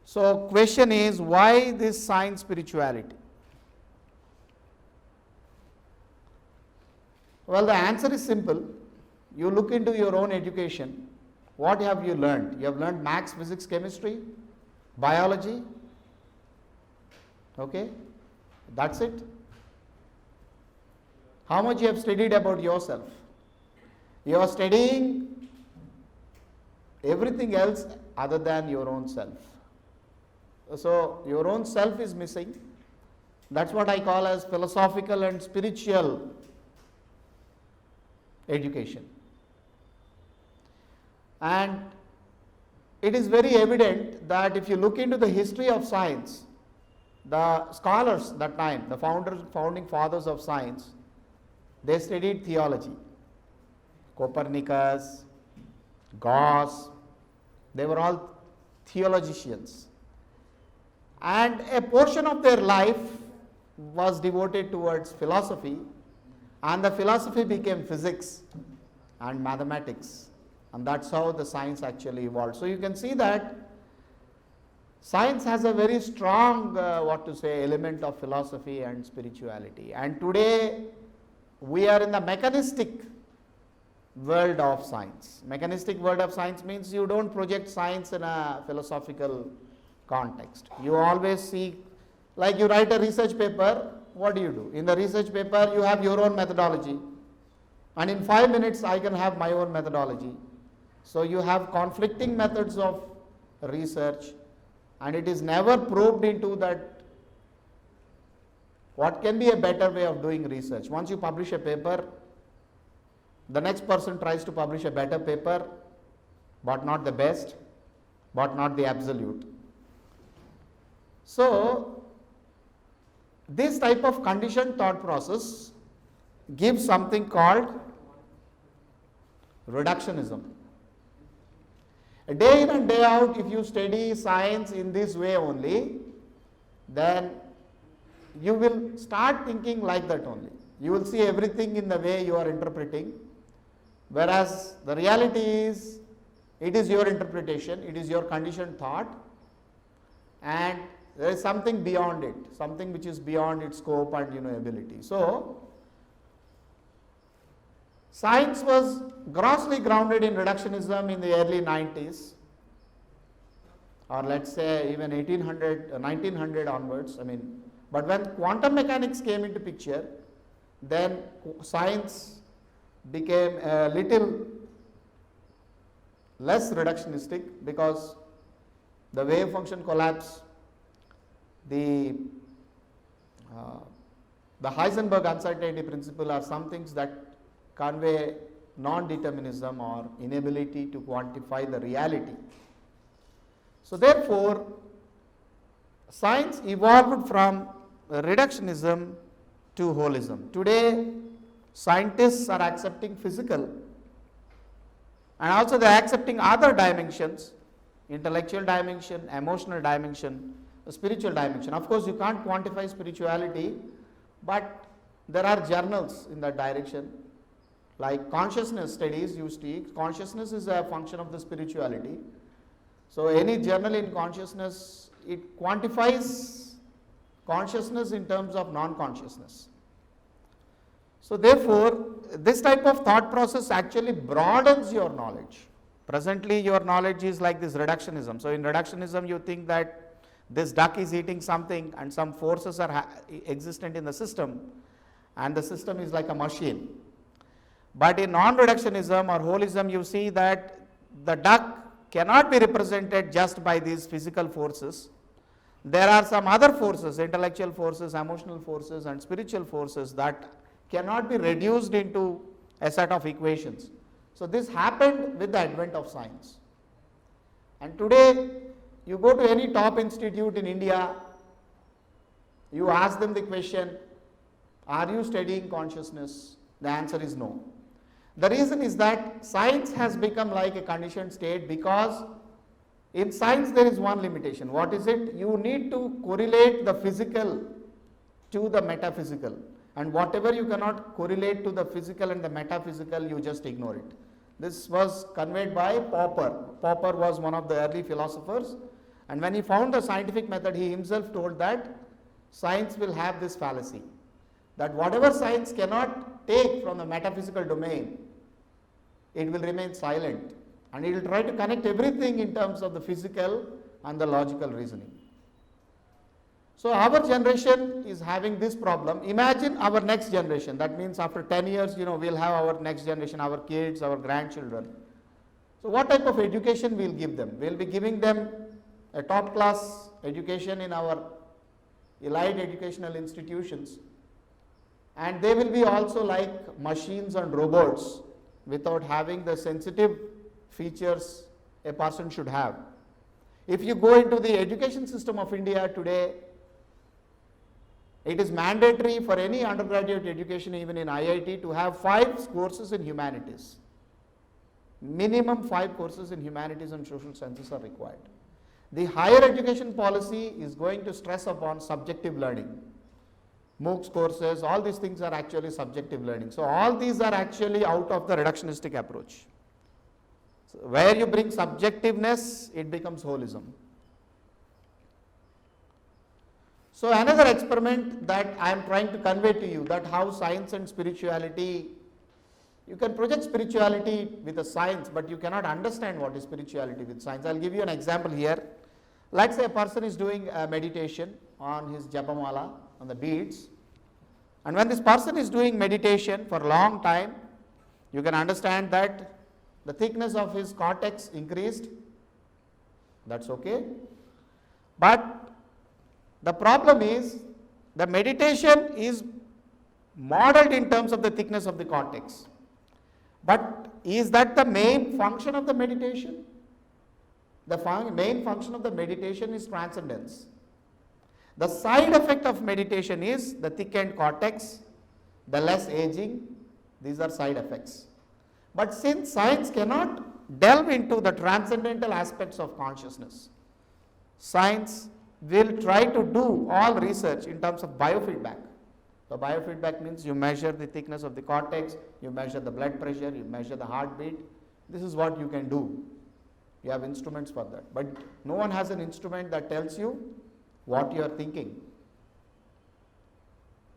So question is, why this science spirituality? Well, the answer is simple. You look into your own education. What have you learned? You have learned maths, physics, chemistry, biology. Okay, that's it. How much you have studied about yourself? You are studying everything else other than your own self. So your own self is missing. That's what I call as philosophical and spiritual education. And it is very evident that if you look into the history of science, the scholars that time, the founding fathers of science, they studied theology. Copernicus, Gauss, they were all theologians. And a portion of their life was devoted towards philosophy, and the philosophy became physics and mathematics, and that's how the science actually evolved. So you can see that science has a very strong element of philosophy and spirituality, and today we are in the mechanistic world of science. Mechanistic world of science means you don't project science in a philosophical context. You always see, like you write a research paper, what do? In the research paper you have your own methodology, and in 5 minutes I can have my own methodology. So you have conflicting methods of research, and it is never probed into that what can be a better way of doing research. Once you publish a paper, the next person tries to publish a better paper, but not the best, but not the absolute. So this type of conditioned thought process gives something called reductionism. Day in and day out, if you study science in this way only, then you will start thinking like that only. You will see everything in the way you are interpreting, whereas the reality is, it is your interpretation, it is your conditioned thought, and there is something beyond it, something which is beyond its scope and ability. So science was grossly grounded in reductionism in the early 90s, or let's say even 1900 onwards. But when quantum mechanics came into picture, then science became a little less reductionistic, because the wave function collapse, the Heisenberg uncertainty principle are some things that convey non-determinism or inability to quantify the reality. So therefore, science evolved from reductionism to holism. Today, scientists are accepting physical, and also they are accepting other dimensions, intellectual dimension, emotional dimension, spiritual dimension. Of course, you can't quantify spirituality, but there are journals in that direction, like consciousness studies. You see, consciousness is a function of the spirituality. So any journal in consciousness, it quantifies consciousness in terms of non-consciousness. So therefore, this type of thought process actually broadens your knowledge. Presently your knowledge is like this reductionism. So in reductionism you think that this duck is eating something and some forces are existent in the system, and the system is like a machine. But in non-reductionism or holism, you see that the duck cannot be represented just by these physical forces. There are some other forces, intellectual forces, emotional forces, and spiritual forces that cannot be reduced into a set of equations. So this happened with the advent of science. And today, you go to any top institute in India, you ask them the question, are you studying consciousness? The answer is no. The reason is that science has become like a conditioned state, because in science there is one limitation. What is it? You need to correlate the physical to the metaphysical, and whatever you cannot correlate to the physical and the metaphysical, you just ignore it. This was conveyed by Popper. Popper was one of the early philosophers, And when he found the scientific method, he himself told that science will have this fallacy, that whatever science cannot take from the metaphysical domain, it will remain silent, and it will try to connect everything in terms of the physical and the logical reasoning. So our generation is having this problem. Imagine our next generation. That means after 10 years, we'll have our next generation, our kids, our grandchildren. So what type of education we'll give them? We'll be giving them a top class education in our elite educational institutions, and they will be also like machines and robots without having the sensitive features a person should have. If you go into the education system of India today, it is mandatory for any undergraduate education, even in IIT, to have 5 courses in humanities. Minimum 5 courses in humanities and social sciences are required. The higher education policy is going to stress upon subjective learning. MOOCs courses, all these things are actually subjective learning. So all these are actually out of the reductionistic approach. So where you bring subjectiveness, it becomes holism. So another experiment that I am trying to convey to you, that how science and spirituality, you can project spirituality with a science, but you cannot understand what is spirituality with science. I will give you an example here. Let's say a person is doing a meditation on his japamala, on the beads, and when this person is doing meditation for a long time, you can understand that the thickness of his cortex increased. That's okay. But the problem is, the meditation is modeled in terms of the thickness of the cortex. But is that the main function of the meditation? The main function of the meditation is transcendence. The side effect of meditation is the thickened cortex, the less aging. These are side effects. But since science cannot delve into the transcendental aspects of consciousness, science will try to do all research in terms of biofeedback. So biofeedback means you measure the thickness of the cortex, you measure the blood pressure, you measure the heartbeat. This is what you can do. You have instruments for that. But no one has an instrument that tells you what you are thinking.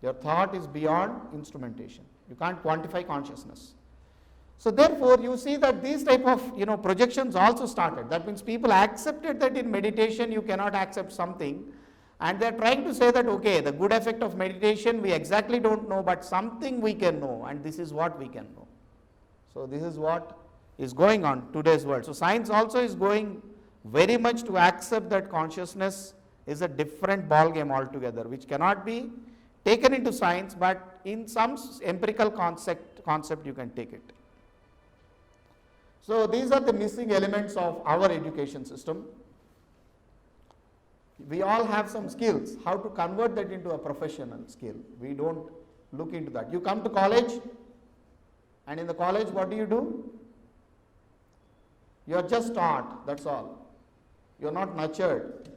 Your thought is beyond instrumentation. You can't quantify consciousness. So therefore, you see that these type of projections also started. That means people accepted that in meditation you cannot accept something, and they are trying to say that okay, the good effect of meditation we exactly don't know, but something we can know, and this is what we can know. So this is what is going on today's world. So science also is going very much to accept that consciousness is a different ball game altogether, which cannot be taken into science, but in some empirical concept you can take it. So these are the missing elements of our education system. We all have some skills. How to convert that into a professional skill? We don't look into that. You come to college, and in the college what do? You are just taught, that's all. You are not nurtured.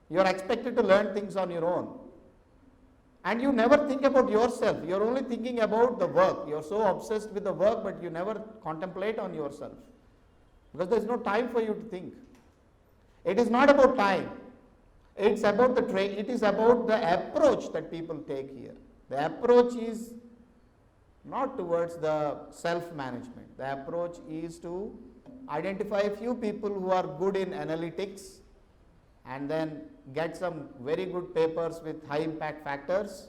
You are expected to learn things on your own. And you never think about yourself. You are only thinking about the work. You are so obsessed with the work, but you never contemplate on yourself. Because there is no time for you to think. It is not about time. It's about it is about the approach that people take here. The approach is not towards the self-management. The approach is to identify a few people who are good in analytics and then get some very good papers with high impact factors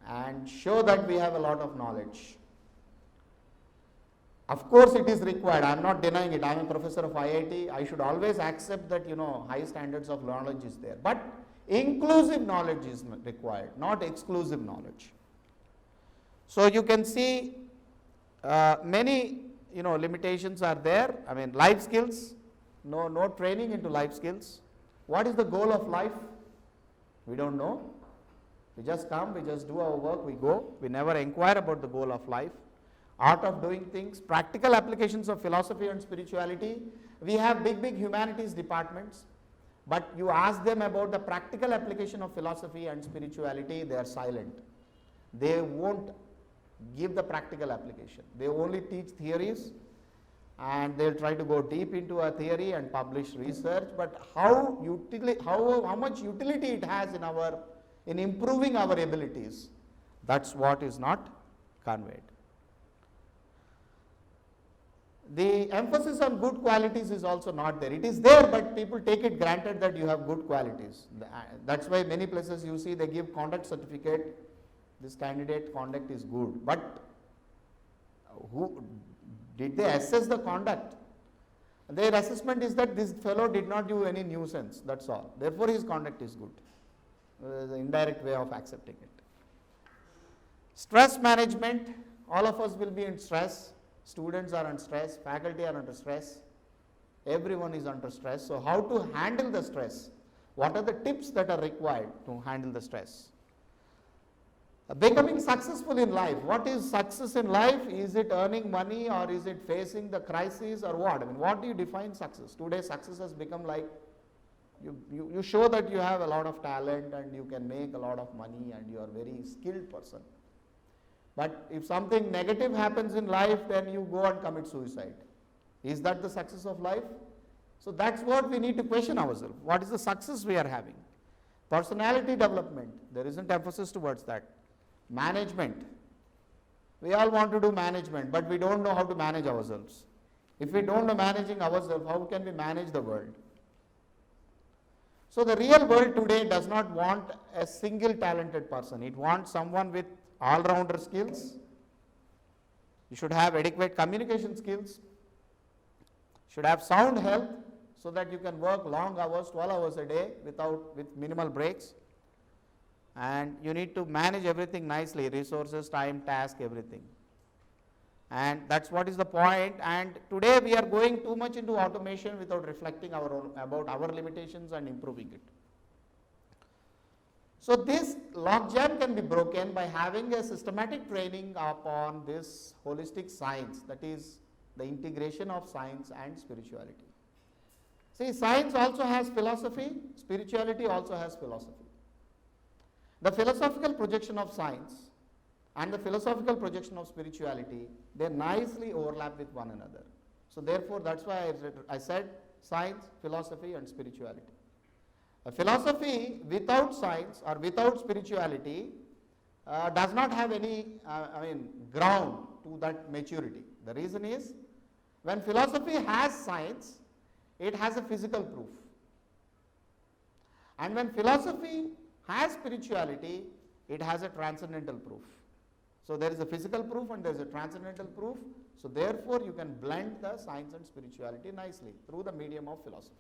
and show that we have a lot of knowledge. Of course it is required, I am not denying it. I am a professor of IIT, I should always accept that high standards of knowledge is there, but inclusive knowledge is required, not exclusive knowledge. So you can see many limitations are there. I mean, life skills, no training into life skills. What is the goal of life? We don't know. We just come, we just do our work, we go. We never inquire about the goal of life. Art of doing things, practical applications of philosophy and spirituality. We have big humanities departments, but you ask them about the practical application of philosophy and spirituality, they are silent. They won't give the practical application. They only teach theories, and they'll try to go deep into a theory and publish research, but how much utility it has in improving our abilities, that's what is not conveyed. The emphasis on good qualities is also not there. It is there, but people take it granted that you have good qualities. That's why many places you see they give conduct certificate, this candidate conduct is good, but who did they assess the conduct? Their assessment is that this fellow did not do any nuisance, that's all. Therefore, his conduct is good. The indirect way of accepting it. Stress management, all of us will be in stress. Students are under stress, faculty are under stress, everyone is under stress. So, how to handle the stress? What are the tips that are required to handle the stress? Becoming successful in life. What is success in life? Is it earning money or is it facing the crisis or what? I mean, what do you define success? Today success has become like you show that you have a lot of talent and you can make a lot of money and you are a very skilled person. But if something negative happens in life, then you go and commit suicide. Is that the success of life? So that's what we need to question ourselves. What is the success we are having? Personality development, there isn't emphasis towards that. Management, we all want to do management, but we don't know how to manage ourselves. If we don't know managing ourselves, how can we manage the world? So the real world today does not want a single talented person. It wants someone with all-rounder skills. You should have adequate communication skills, should have sound health so that you can work long hours, 12 hours a day with minimal breaks. And you need to manage everything nicely, resources, time, task, everything. And that's what is the point. And today we are going too much into automation without reflecting about our limitations and improving it. So this logjam can be broken by having a systematic training upon this holistic science, that is the integration of science and spirituality. See, science also has philosophy, spirituality also has philosophy. The philosophical projection of science and the philosophical projection of spirituality, they nicely overlap with one another. So therefore, that's why I said science, philosophy and spirituality. A philosophy without science or without spirituality does not have any ground to that maturity. The reason is, when philosophy has science, it has a physical proof. And when philosophy has spirituality, it has a transcendental proof. So there is a physical proof and there is a transcendental proof. So therefore, you can blend the science and spirituality nicely through the medium of philosophy.